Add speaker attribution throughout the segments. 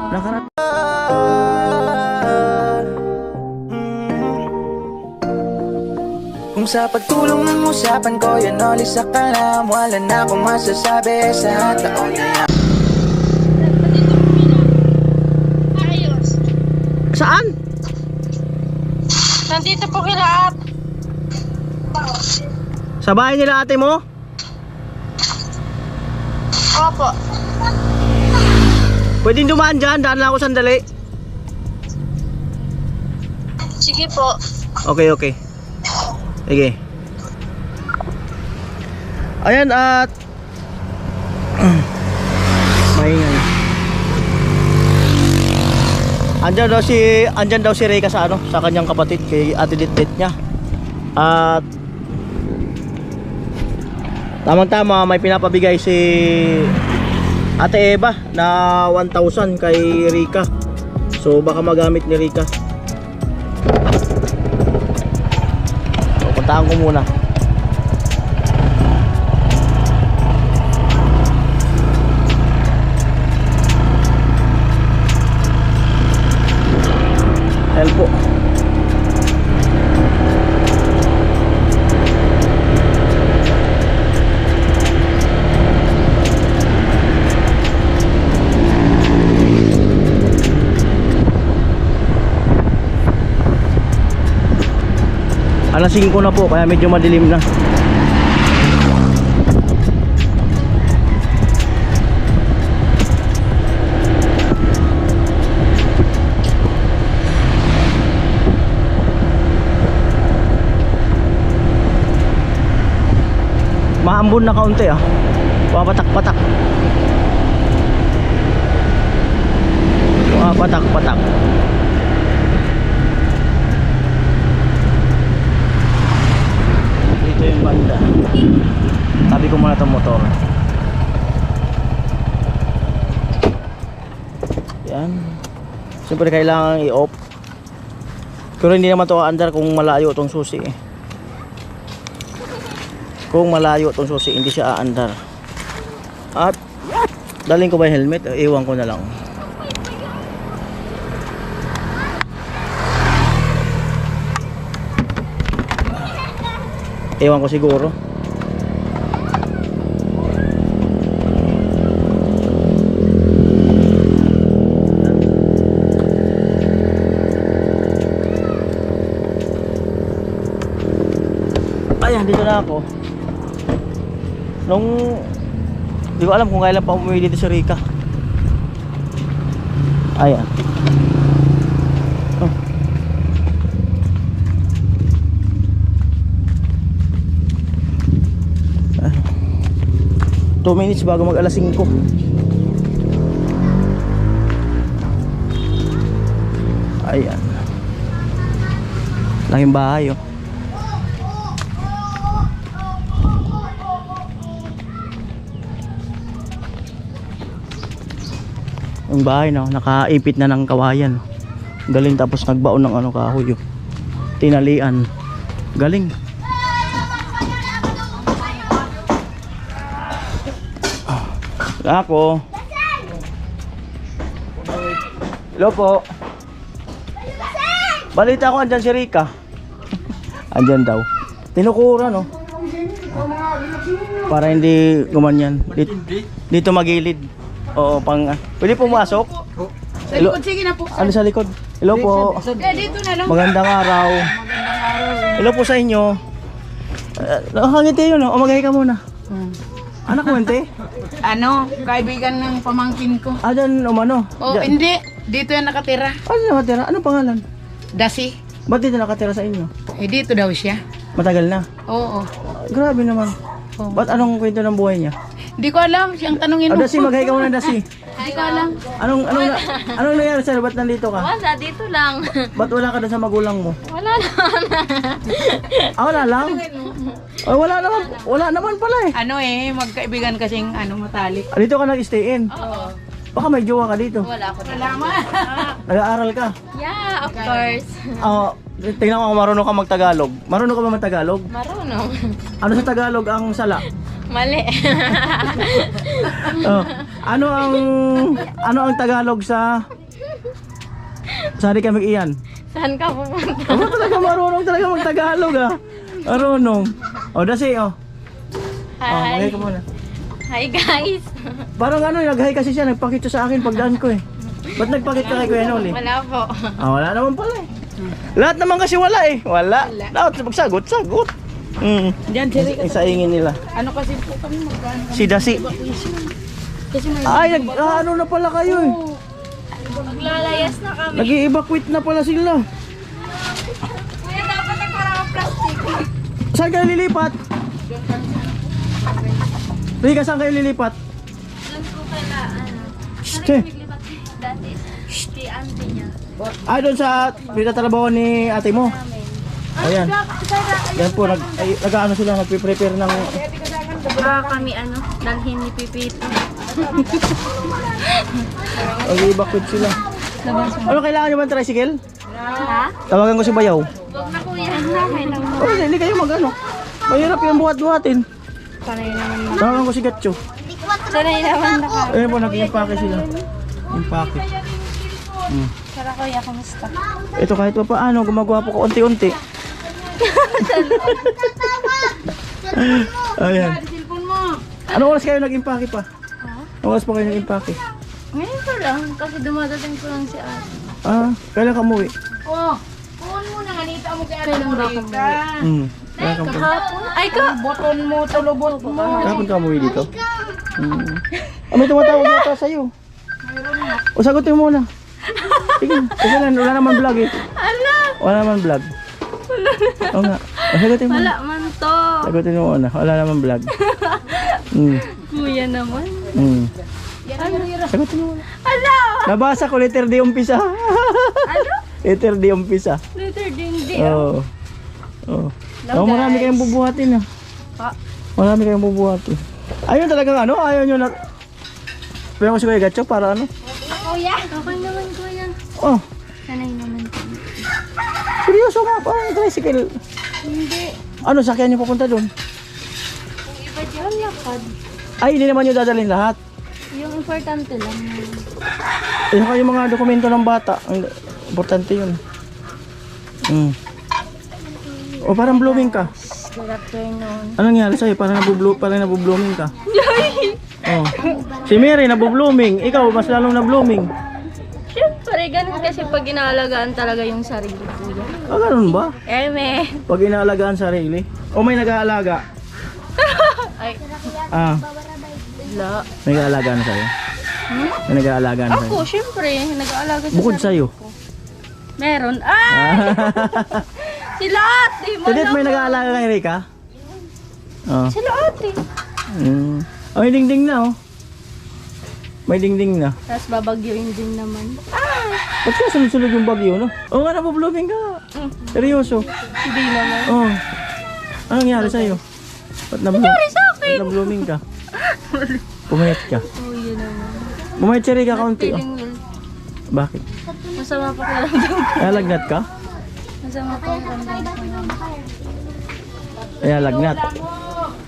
Speaker 1: Nakarating.
Speaker 2: Kung sa pagtulong ng usapan ko yan oli sa kalam, wala na akong masasabi sa taon na yan.
Speaker 3: Ayos.
Speaker 1: Saan?
Speaker 3: Nandito po kila at.
Speaker 1: Sa bahay nila ate mo?
Speaker 3: Opo.
Speaker 1: Pwedeng dumaan dyan, daan lang ako sandali.
Speaker 3: Sige po.
Speaker 1: Okay, okay. Sige. Ayan at maingay. Andyan daw si Reyka sa sa kanyang kapatid kay Ate Ditdit niya. At tamang-tama may pinapabigay si Ate Eva na 1,000 kay Rika. So baka magamit ni Rika. So, puntahan ko muna. Help po. Alas 5 na po kaya medyo madilim na. Maambon na kaunti papatak-patak. Papatak-patak. Dito yung banda. Tabi ko muna itong motor. Yan. Siyempre kailangan i-off. Pero hindi naman ito aandar kung malayo itong susi Kung malayo itong susi, hindi siya aandar. At dalhin ko ba yung helmet? Iwan ko na lang. Iwan ko siguro. Ayan, dito na ako. Hindi ko alam kung kailan pa umuwi dito si Rika. Ayan. 2 minutes bago mag alas 5. Ayan. Laking bahay Yung bahay nakaipit na ng kawayan. Galing, tapos nagbaon ng kahoy tinalian. Galing. Ako. Hello po. Balita ko andyan si Rika. Andyan daw. Tinukura para hindi gumanyan. Dito magilid. Oo, pwede pumasok?
Speaker 3: Sa likod, sige na po.
Speaker 1: Ano sa likod? Hello po.
Speaker 3: Dito na lang.
Speaker 1: Magandang araw. Hello po sa inyo. Nakangiti yun Umagay ka muna. Anak mo ente?
Speaker 3: Kaibigan ng pamangkin ko.
Speaker 1: Dyan
Speaker 3: Oh,
Speaker 1: Dyan.
Speaker 3: hindi. Dito yan nakatira.
Speaker 1: Ano nakatira? Anong pangalan?
Speaker 3: Dasi.
Speaker 1: Ba't dito nakatira sa inyo?
Speaker 3: Dito daw siya.
Speaker 1: Matagal na.
Speaker 3: Oo.
Speaker 1: Grabe naman.
Speaker 3: Oo.
Speaker 1: Ba't anong kwento ng buhay niya?
Speaker 3: Hindi ko alam. Siyang tanungin mo.
Speaker 1: Dasi, maghay ka muna, Dasi.
Speaker 3: Hindi ko alam.
Speaker 1: Anong nangyari sa'yo? Ba't nandito ka?
Speaker 4: Wala, dito lang.
Speaker 1: Ba't wala ka doon sa magulang mo?
Speaker 4: Wala na.
Speaker 1: Wala lang? Ay, wala naman pala
Speaker 3: Magkaibigan kasing matalik.
Speaker 1: Dito ka nag-stay in?
Speaker 4: Oo.
Speaker 1: Baka may jowa ka dito.
Speaker 4: Wala ko.
Speaker 3: Salamat.
Speaker 1: Nag-aaral ka?
Speaker 4: Yeah, of course.
Speaker 1: Tingnan mo kung marunong ka mag-Tagalog. Marunong ka ba mag-Tagalog?
Speaker 4: Marunong.
Speaker 1: Ano sa Tagalog ang sala?
Speaker 4: Mali.
Speaker 1: Ano ang Tagalog sa Sari ka mag-iyan.
Speaker 4: Saan ka pupunta?
Speaker 1: Ano talaga marunong talaga mag-Tagalog ah. Marunong. O, dasi oh.
Speaker 4: Hi.
Speaker 1: Magay ka muna.
Speaker 4: Hi guys.
Speaker 1: Parang ano, nag-hi kasi siya, nagpakit siya sa akin pagdaan ko eh. Ba't nagpakit ka kay Kuya Noli?
Speaker 4: Wala po.
Speaker 1: Wala naman pala eh. Lahat naman kasi wala eh. Wala. Dapat magsagot, sagot.
Speaker 3: Diyan, Jerry.
Speaker 1: Isaingin nila.
Speaker 3: Ano kasi po kami magkano?
Speaker 1: Si Dasi.
Speaker 3: Kasi may...
Speaker 1: Ay, ano na pala kayo eh.
Speaker 4: Maglalayas na kami.
Speaker 1: Nag-i-evacuate na pala sila.
Speaker 4: Kuya, dapat nagparang plastic.
Speaker 1: Saan kayo lilipat? Rika, saan kayo lilipat?
Speaker 4: Doon po kaya,
Speaker 1: Shh.
Speaker 4: naglipat dati. Si auntie niya.
Speaker 1: Ay, doon sa pinatatrabaho ni ate mo. Ayan. Yan po, nag-ano sila, nagpe-prepare ng...
Speaker 4: Kami dalhin ni Pipito.
Speaker 1: Nag-i-evacuate sila. Ano, kailangan nyo ba ng tricycle?
Speaker 4: Ha?
Speaker 1: Tawagan ko si Bayaw.
Speaker 4: Huwag na kuya. Okay lang.
Speaker 1: Oh, hindi kayo mag-ano. Mahirap yung buhat-buhatin.
Speaker 4: Sanay naman na.
Speaker 1: Tawagan ko si Gatcho.
Speaker 4: Sanay naman na ka.
Speaker 1: Ayun po, nag-i-impake sila. Impake.
Speaker 4: Tara kuya, kamusta?
Speaker 1: Ito kahit pa paano, gumagawa po ko unti-unti. Ayan.
Speaker 3: Cellphone mo.
Speaker 1: Anong oras kayo nag-impake pa? Anong oras pa kayo nag-impake?
Speaker 4: Ngayon pa lang, kasi dumadating ko lang si ate.
Speaker 1: Kailan ka umuwi?
Speaker 3: Oh, phone mo na nganita mo kaya
Speaker 4: Kailan ba ako
Speaker 1: Kailan ka umuwi?
Speaker 4: Kahapon? Ay ka!
Speaker 3: Boton mo, tulobot mo.
Speaker 1: Kapag ka umuwi dito? May tumatawag yata sa'yo. O, sagutin mo muna. Sige, kasi wala naman vlog eh.
Speaker 4: Ala!
Speaker 1: Wala naman vlog. Oo nga. O, sagutin mo.
Speaker 4: Wala man to!
Speaker 1: Sagutin mo muna. Wala naman vlog.
Speaker 4: Kuya naman.
Speaker 1: Sagutin mo muna.
Speaker 4: Ala!
Speaker 1: Nabasa ko letter D umpisa.
Speaker 4: Ano?
Speaker 1: Letter D umpisa.
Speaker 4: Letter din di.
Speaker 1: Oo. Oh, marami kayong bubuhatin ah.
Speaker 4: Pa.
Speaker 1: Marami kayong bubuhatin. Ayun talagang ano? Ayaw nyo na... Pwede ko si Kuya Gatcho para ano?
Speaker 4: Kuya! Okay naman kuya.
Speaker 1: Oh,
Speaker 4: Sanay naman ko.
Speaker 1: seryoso nga. Parang tricycle.
Speaker 4: Hindi.
Speaker 1: Ano, sakyan nyo pupunta doon?
Speaker 4: Kung iba dyan lakad.
Speaker 1: Ay, hindi naman nyo dadalhin lahat.
Speaker 4: Yung importante lang.
Speaker 1: Eh, saka yung mga dokumento ng bata. Ang importante yun. O, parang blooming ka.
Speaker 4: Good afternoon.
Speaker 1: Anong nangyari sa'yo? Parang nabublooming ka. Oh. Si Mary nabublooming. Ikaw, mas lalong na-blooming.
Speaker 4: Siyempre, ganun kasi pag inaalagaan talaga yung sarili kuya.
Speaker 1: Ganun ba?
Speaker 4: Eme.
Speaker 1: Pag inaalagaan sarili? O may nag-aalaga?
Speaker 4: Ay,
Speaker 1: May nag-aalaga na sa'yo? May nag-aalaga na sa'yo?
Speaker 4: ako, siyempre, nag-aalaga sa
Speaker 1: Bukod sa'yo?
Speaker 4: Meron. Sila ate,
Speaker 1: Tudit, may nag-aalaga kay Rika? Oh.
Speaker 4: Sila ate.
Speaker 1: Oh, may dingding na oh. May dingding na.
Speaker 4: Tapos babagyuin din naman.
Speaker 1: Ba't kaya sunod-sunod yung bagyo, no? Oo nga, nabublooming ka. Seryoso.
Speaker 4: Hindi naman.
Speaker 1: Oh. Anong nangyari sa'yo? Ba't na-blooming ka? Pumayat ka.
Speaker 4: Oh, yun naman.
Speaker 1: Pumayat si Rika kaunti oh.
Speaker 4: Feeling well.
Speaker 1: Bakit?
Speaker 4: Masama pa kiramdam ko.
Speaker 1: Nalagnat ka?
Speaker 4: Masama pa kiramdam ko.
Speaker 1: Ay, lagnat.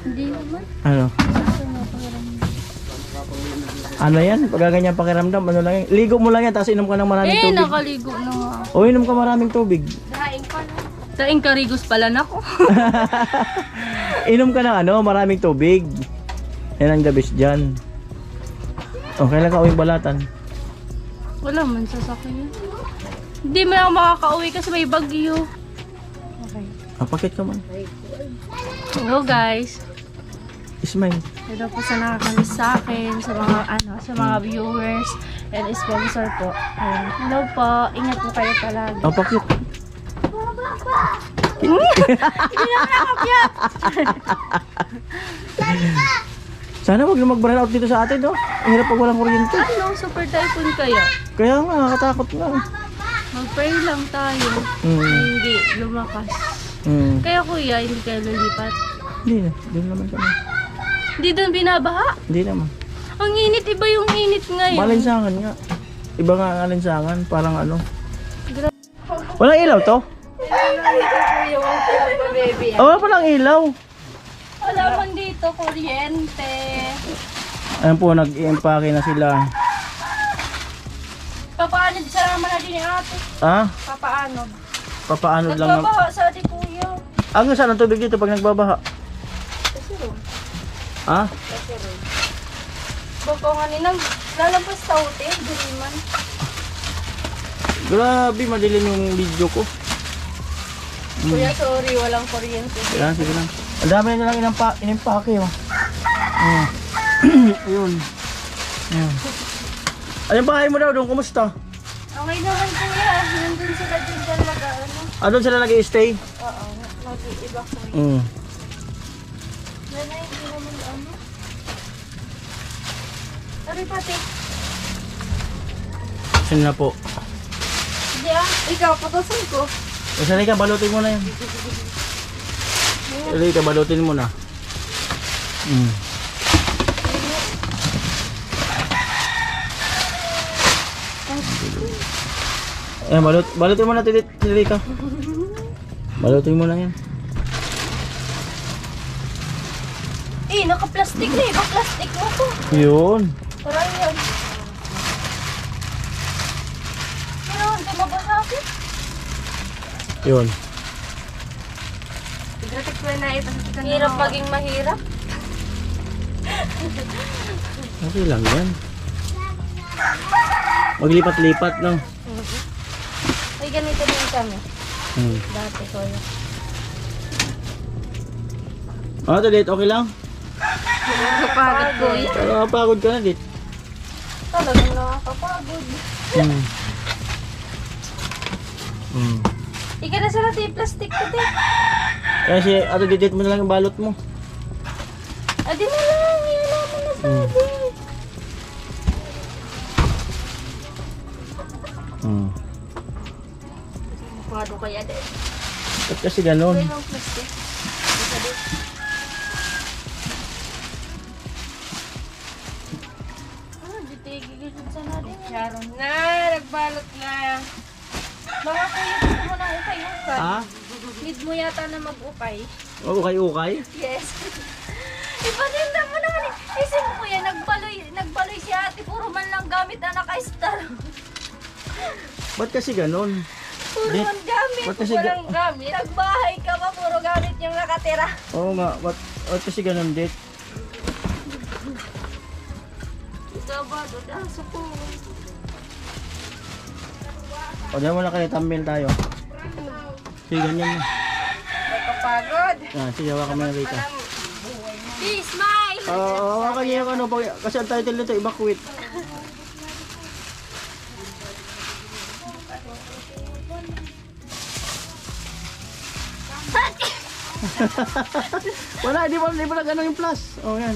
Speaker 4: Hindi naman.
Speaker 1: Ano?
Speaker 4: Masama pa kiramdam.
Speaker 1: Ano yan? Pag ganyan pakiramdam, ano lang yan? Ligo mo lang yan, tapos inom ka ng maraming tubig.
Speaker 4: Nakaligo na nga.
Speaker 1: O, inom ka maraming tubig.
Speaker 4: Sa Incarigos pala na ko.
Speaker 1: Inom ka ng ano, maraming tubig. Yan ang the best dyan. O, kailan ka uwing balatan?
Speaker 4: Wala man sasakyan. Hindi mo na ako makaka-uwi kasi may bagyo. Okay.
Speaker 1: Pakit ka man.
Speaker 4: Hello guys.
Speaker 1: Smile.
Speaker 4: Ito po sa nakakamiss sa akin, sa mga sa mga viewers and sponsor po. Ayan. Hello po. Ingat po kayo palagi.
Speaker 1: Pakit.
Speaker 4: Hindi na nakakapyat.
Speaker 1: Sana wag na mag-burn out dito sa atin, no? Ang hirap pag walang kuryente.
Speaker 4: Ano, super typhoon kaya?
Speaker 1: Kaya nga, nakakatakot na.
Speaker 4: Mag-pray lang tayo. Hindi lumakas. Kaya kuya, hindi kayo lilipat.
Speaker 1: Hindi na, hindi naman kami.
Speaker 4: Hindi doon binabaha.
Speaker 1: Hindi naman.
Speaker 4: Ang init, iba yung init ngayon.
Speaker 1: Malinsangan nga. Iba nga ang alinsangan, parang ano. Walang ilaw to? Wala palang ilaw.
Speaker 4: Wala man dito, kuryente.
Speaker 1: Ayan po, nag-i-empake na sila.
Speaker 4: Papaano sa Kasama na din ni ate.
Speaker 1: Ha?
Speaker 4: Papaano?
Speaker 1: Papaano lang ng...
Speaker 4: Nagbabaha sa ate kuya.
Speaker 1: Ang saan ang tubig dito pag nagbabaha?
Speaker 4: Kasi ron.
Speaker 1: Ha?
Speaker 4: Kasi ron. Baka nga ninang lalabas sa hotel. Diliman.
Speaker 1: Grabe, madilim yung video ko.
Speaker 4: Kuya, sorry. Walang kuryente.
Speaker 1: Sige lang. Ang dami na lang inimpake, oh. Ayun. Ayun. Anong bahay mo daw doon? Kumusta?
Speaker 4: Okay naman kuya. Nandun sila din talaga. Ano?
Speaker 1: Doon sila nag-i-stay?
Speaker 4: Oo. Mag-iibak ko.
Speaker 1: Mm.
Speaker 4: Yan ay hindi naman ano. Sorry pati.
Speaker 1: Saan na po?
Speaker 4: Hindi ah. Ikaw, patasin ko.
Speaker 1: Sali ka, balutin mo na yan. Sali ka, balutin mo na. Mm. Ayan, balutin mo na, Sali ka. Balutin mo na yan.
Speaker 4: Eh, naka-plastic na eh. Plastic mo to.
Speaker 1: Yun.
Speaker 4: Tara yan. Pero hindi mabasakit.
Speaker 1: Yun.
Speaker 4: Hirap maging mahirap.
Speaker 1: Okay lang yan. Maglipat-lipat, no?
Speaker 4: Ay, ganito din kami.
Speaker 1: Hmm.
Speaker 4: Dati ko yun.
Speaker 1: Dit, okay lang?
Speaker 4: Nakapagod ko yun.
Speaker 1: Nakapagod ka na, Dit.
Speaker 4: Talagang nakakapagod.
Speaker 1: Hmm. Hmm.
Speaker 4: Ika na sa natin yung plastic ko din.
Speaker 1: Kasi, Dit, mo na lang yung balot mo.
Speaker 4: Adi na lang. Yan naman na sabi.
Speaker 1: Hmm.
Speaker 4: Pagod kaya din.
Speaker 1: Ba't kasi ganun?
Speaker 4: May lang plastic. Isa din. Gitigil sa natin. Sharon na. Nagbalot na. Mga kuya, need mo ng ukay-ukay.
Speaker 1: Ha?
Speaker 4: Need mo yata na mag-ukay.
Speaker 1: Ukay-ukay?
Speaker 4: Yes. Ipaninda mo naman eh. Isip mo kuya, nagbaloy si ate. Puro man lang gamit na naka-star.
Speaker 1: Ba't kasi ganun?
Speaker 4: Puro
Speaker 1: Dit,
Speaker 4: man gamit.
Speaker 1: ba't kasi
Speaker 4: Walang gamit. Nagbahay ka pa, puro gamit yung nakatira.
Speaker 1: Oo nga, ba't kasi ganun, Dit?
Speaker 4: Ikaw ba? Dodaso ko.
Speaker 1: O, diyan mo na kayo, thumbnail tayo. Sige, ganyan na.
Speaker 4: Nakapagod.
Speaker 1: Sige, hawakan mo na Rika.
Speaker 4: Please, smile!
Speaker 1: Oo, kanya yung ano, kasi ang title nito, evacuate. Wala, di ba na gano'n yung plus? O, yan.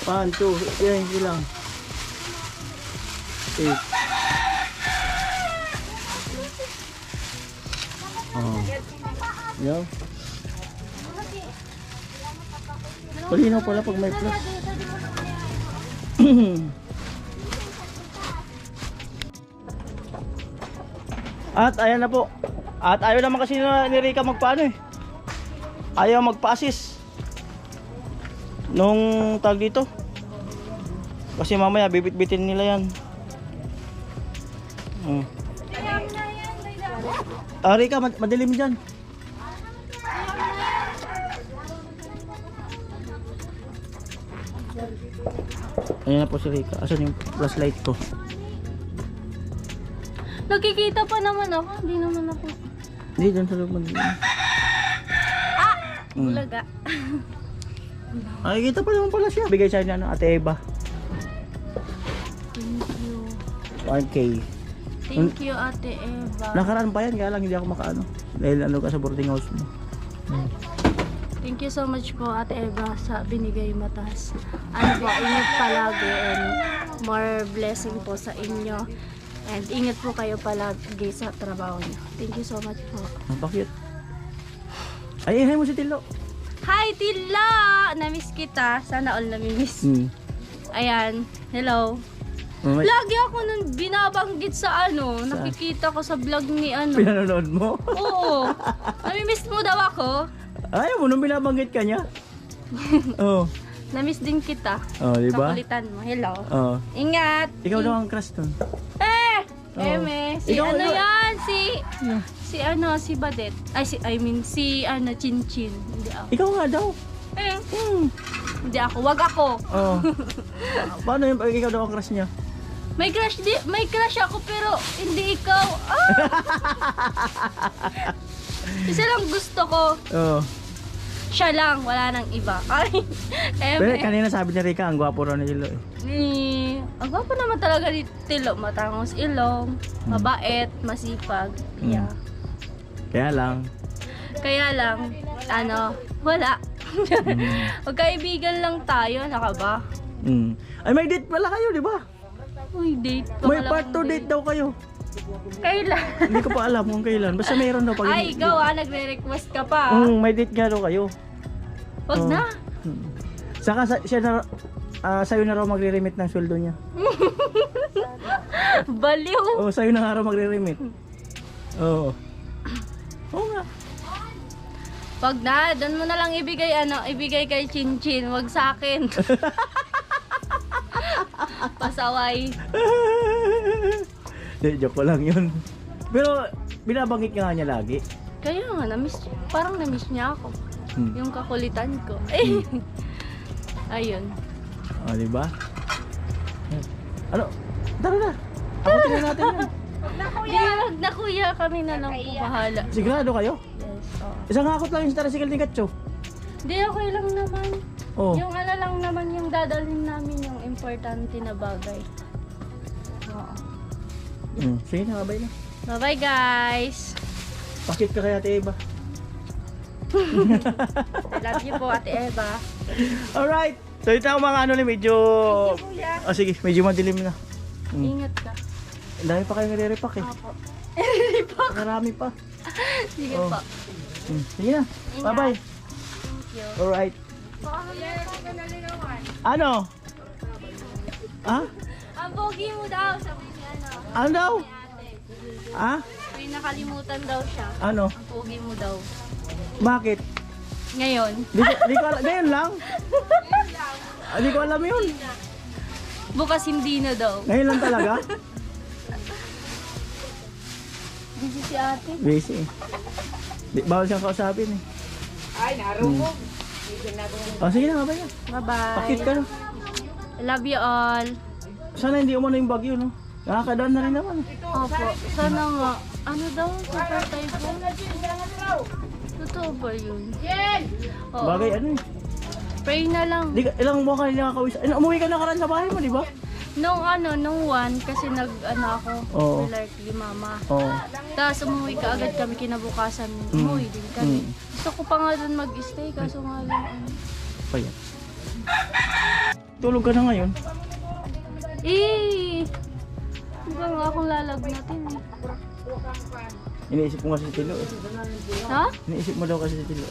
Speaker 1: 1, 2, yan, yun lang. 8. Oh. Yan. Malinaw pala pag may plus. At ayan na po. At ayaw naman kasi ni Rika magpaano eh. Ayaw magpa-assist nung tag dito. Kasi mamaya bibit-bitin nila yan. Rika, madilim dyan. Ayan na po si Rika. Asan yung flashlight ko?
Speaker 4: Nakikita pa naman ako. Hindi naman ako.
Speaker 1: Hindi, dyan sa loob madilim.
Speaker 4: Bulaga.
Speaker 1: Ay, kita pa naman pala siya. Bigay sa'yo na Ate Eva.
Speaker 4: Thank you.
Speaker 1: 1K.
Speaker 4: Thank you, Ate Eva.
Speaker 1: Nakaraan pa yan, kaya lang hindi ako makaano. Dahil ano ka sa boarding house mo.
Speaker 4: Thank you so much po, Ate Eva, sa binigay matas. Ano po, ingat palagi and more blessing po sa inyo. And ingat po kayo palagi sa trabaho niyo. Thank you so much po.
Speaker 1: Bakit? Ay, hi mo si Tilo.
Speaker 4: Hi, Tila! Namiss kita. Sana all namimiss. Ayan. Hello. Lagi ako nung binabanggit sa ano. Nakikita ko sa vlog ni ano.
Speaker 1: Pinanonood mo?
Speaker 4: Oo. Namimiss mo daw ako.
Speaker 1: Ayaw mo nung binabanggit ka niya. Oo.
Speaker 4: Namiss din kita.
Speaker 1: Oh, di ba?
Speaker 4: Kakulitan mo. Hello.
Speaker 1: Oo.
Speaker 4: Ingat.
Speaker 1: Ikaw daw ang crush doon.
Speaker 4: Eh!
Speaker 1: Oo.
Speaker 4: Eme, si
Speaker 1: Ikaw,
Speaker 4: ano
Speaker 1: ikaw-
Speaker 4: yan?
Speaker 1: Yeah.
Speaker 4: Si Badet. Ay, si Chinchin. Hindi ako.
Speaker 1: Ikaw nga daw.
Speaker 4: Eh,
Speaker 1: Hmm.
Speaker 4: hindi ako. Wag ako.
Speaker 1: Oo. Paano yung pag ikaw daw ang crush niya?
Speaker 4: May crush ako pero hindi ikaw. Ah! Isa lang gusto ko.
Speaker 1: Oo.
Speaker 4: Siya lang, wala nang iba. Ay,
Speaker 1: Pero
Speaker 4: Eme.
Speaker 1: kanina sabi ni Rika, ang gwapo raw ni Lilo eh.
Speaker 4: Ang gwapo naman talaga ni Tilo. Matangos ilong, mabait, masipag. Yeah.
Speaker 1: Kaya lang.
Speaker 4: Kaya lang, wala. Magkaibigan lang tayo, naka ba?
Speaker 1: Mm. Ay, may date pala kayo, di ba?
Speaker 4: Uy, date.
Speaker 1: May
Speaker 4: Pangalawang
Speaker 1: part 2 date daw kayo.
Speaker 4: Kailan?
Speaker 1: Hindi ko pa alam kung kailan. Basta mayroon daw pag
Speaker 4: Ay, ikaw nagre-request ka pa.
Speaker 1: may date nga daw kayo.
Speaker 4: Wag
Speaker 1: Oo.
Speaker 4: na.
Speaker 1: Saka siya na, sa'yo na raw magre-remit ng sweldo niya.
Speaker 4: Baliw.
Speaker 1: Oo, sa'yo na nga raw magre-remit. Oo. Oo nga.
Speaker 4: Wag na, doon mo na lang ibigay kay Chinchin, wag sa akin. Pasaway.
Speaker 1: Di, joke ko lang yun. Pero, binabanggit nga niya lagi.
Speaker 4: Kaya nga, parang na-miss niya ako. Yung kakulitan ko. Ayun.
Speaker 1: O, di ba? Ano? Tara na. Ako tingnan natin yun.
Speaker 4: Wag na kuya, kami na lang po bahala.
Speaker 1: Sigurado kayo?
Speaker 4: Yes, oh.
Speaker 1: Isang hakot lang yung tricycle ni Katso.
Speaker 4: Di, okay lang naman.
Speaker 1: Oh.
Speaker 4: Yung lang naman yung dadalhin namin yung importante na bagay. Oo.
Speaker 1: Sige na, babay na.
Speaker 4: Bye-bye guys!
Speaker 1: Pakit ka kaya, Ate Eva.
Speaker 4: I love you po, Ate Eva.
Speaker 1: Alright. So ito ang mga medyo... Oh, sige, medyo madilim na.
Speaker 4: Ingat ka.
Speaker 1: Ang dami pa kayo nire-repack eh.
Speaker 4: Opo.
Speaker 1: Marami pa.
Speaker 4: Sige
Speaker 1: Oh.
Speaker 4: po.
Speaker 1: Sige na. Bye-bye.
Speaker 4: Thank you.
Speaker 1: Alright. Ano? Ha?
Speaker 4: Ang pogi mo daw, sabi ni
Speaker 1: Ano daw?
Speaker 4: ni ate.
Speaker 1: Ha?
Speaker 4: May nakalimutan daw siya.
Speaker 1: Ano?
Speaker 4: Ang pogi mo daw.
Speaker 1: Bakit?
Speaker 4: Ngayon.
Speaker 1: Di ko alam. Ngayon lang? Di ko alam yun.
Speaker 4: Bukas hindi na daw.
Speaker 1: Ngayon lang talaga?
Speaker 4: Busy si ate.
Speaker 1: Busy eh. Bawal siyang kausapin eh.
Speaker 3: Ay, narumog.
Speaker 1: Oh, sige na, babay na.
Speaker 4: Bye-bye.
Speaker 1: Pakit ka na.
Speaker 4: I love you all.
Speaker 1: Sana hindi umano yung bagyo, no? Nakakadaan na rin naman.
Speaker 4: Opo. Sana nga. Ano daw? Super typhoon? Totoo ba yun? Oo.
Speaker 1: Bagay ano eh.
Speaker 4: Pray na lang.
Speaker 1: Ilang buwan ka nila nakakawis. Umuwi ka na karan sa bahay mo, di ba?
Speaker 4: Nung one, kasi ako,
Speaker 1: Oo.
Speaker 4: likely mama.
Speaker 1: Oo.
Speaker 4: Tapos umuwi ka agad kami kinabukasan. Umuwi din kami. Gusto ko pa nga dun mag-stay, kaso nga lang.
Speaker 1: Pa yan. Tulog ka na ngayon.
Speaker 4: Diba nga akong lalagnatin eh.
Speaker 1: Iniisip mo kasi si Tilo eh.
Speaker 4: Ha?
Speaker 1: Iniisip mo daw kasi si Tilo.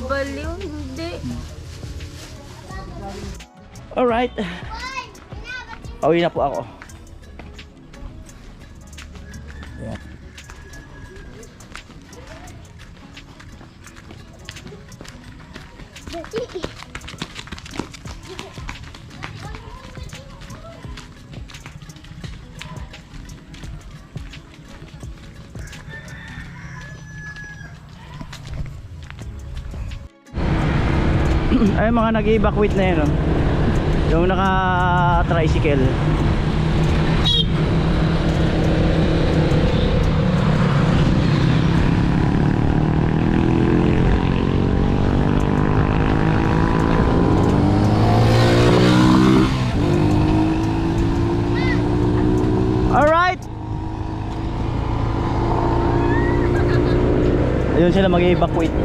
Speaker 4: Baliw, hindi.
Speaker 1: Alright. Pauwi na po ako. Ayan. Ay mga nag-evacuate na yun, oh. Yung naka-tricycle. Alright. Ayun sila mag-evacuate.